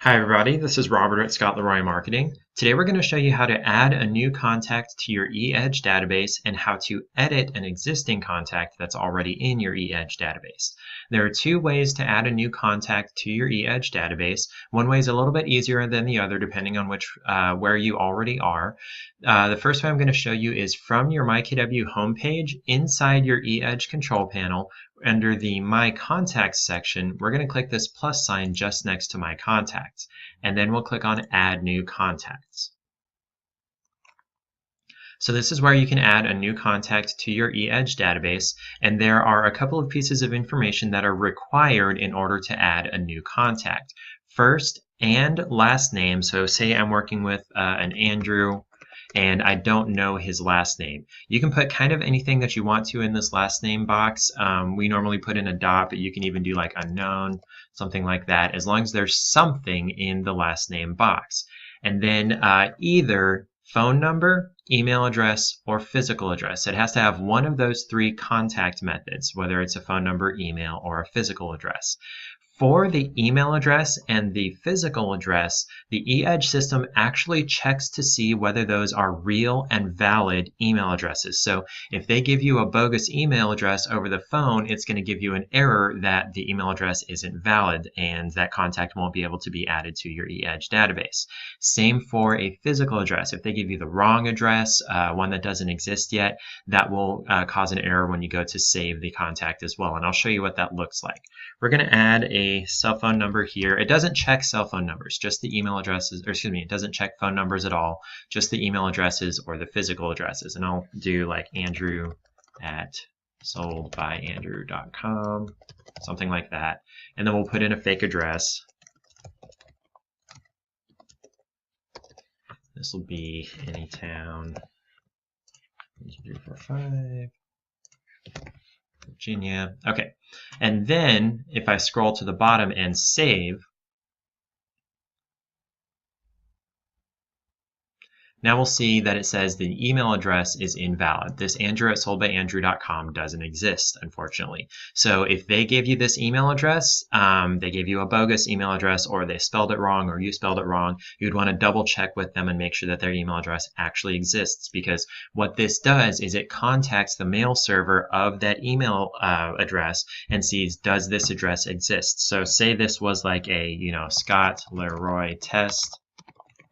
Hi everybody, this is Robert at Scott Leroy Marketing. Today we're going to show you how to add a new contact to your eEdge database and how to edit an existing contact that's already in your eEdge database. There are two ways to add a new contact to your eEdge database. One way is a little bit easier than the other depending on where you already are. The first way I'm going to show you is from your myKW homepage inside your eEdge control panel. Under the My Contacts section, we're going to click this plus sign just next to My Contacts, and then we'll click on Add New Contacts. So this is where you can add a new contact to your eEdge database, and there are a couple of pieces of information that are required in order to add a new contact. First and last name, so say I'm working with an Andrew, and I don't know his last name. You can put kind of anything that you want to in this last name box. We normally put in a dot, but you can even do like unknown, something like that, as long as there's something in the last name box. And then either phone number, email address, or physical address. It has to have one of those three contact methods, whether it's a phone number, email, or a physical address. For the email address and the physical address, the eEdge system actually checks to see whether those are real and valid email addresses. So if they give you a bogus email address over the phone, it's going to give you an error that the email address isn't valid and that contact won't be able to be added to your eEdge database. Same for a physical address. If they give you the wrong address, one that doesn't exist yet, that will cause an error when you go to save the contact as well. And I'll show you what that looks like. We're going to add a cell phone number here. It doesn't check cell phone numbers, just the email addresses, or excuse me, it doesn't check phone numbers at all, just the email addresses or the physical addresses. And I'll do like Andrew at soldbyandrew.com, something like that. And then we'll put in a fake address. This will be Anytown, 345. Virginia. Okay, and then if I scroll to the bottom and save, now we'll see that it says the email address is invalid. This Andrew at soldbyandrew.com doesn't exist, unfortunately. So if they gave you this email address, they gave you a bogus email address, or they spelled it wrong, or you spelled it wrong, you'd want to double check with them and make sure that their email address actually exists, because what this does is it contacts the mail server of that email address and sees, does this address exist? So say this was like a, Scott Leroy Test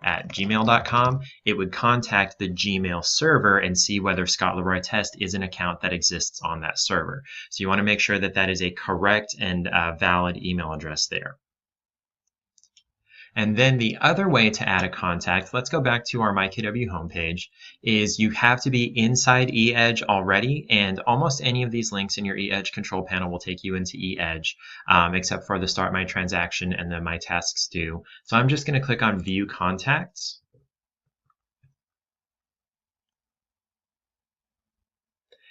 at gmail.com, it would contact the Gmail server and see whether Scott Leroy Test is an account that exists on that server. So you want to make sure that that is a correct and valid email address there. And then the other way to add a contact, let's go back to our myKW homepage, is you have to be inside eEdge already, and almost any of these links in your eEdge control panel will take you into eEdge, except for the Start My Transaction and the My Tasks Do. So I'm just going to click on View Contacts.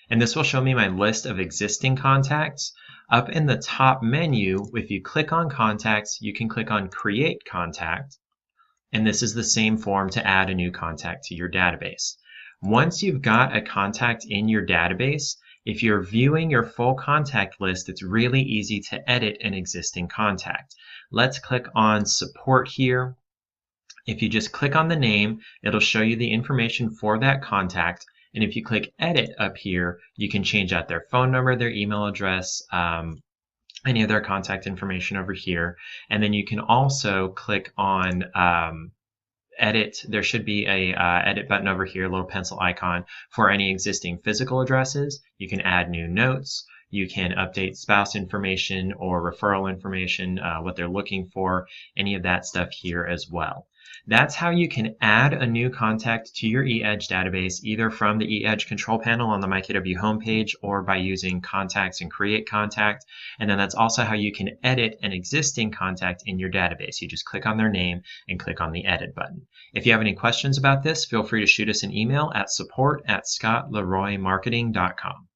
And this will show me my list of existing contacts. Up in the top menu, if you click on Contacts, you can click on Create Contact, and this is the same form to add a new contact to your database. Once you've got a contact in your database, if you're viewing your full contact list, it's really easy to edit an existing contact. Let's click on Support here. If you just click on the name, it'll show you the information for that contact. And if you click Edit up here, you can change out their phone number, their email address, any of their contact information over here. And then you can also click on Edit. There should be a Edit button over here, a little pencil icon for any existing physical addresses. You can add new notes. You can update spouse information or referral information, what they're looking for, any of that stuff here as well. That's how you can add a new contact to your eEdge database, either from the eEdge control panel on the myKW homepage or by using Contacts and Create Contact. And then that's also how you can edit an existing contact in your database. You just click on their name and click on the Edit button. If you have any questions about this, feel free to shoot us an email at support@scottleroymarketing.com.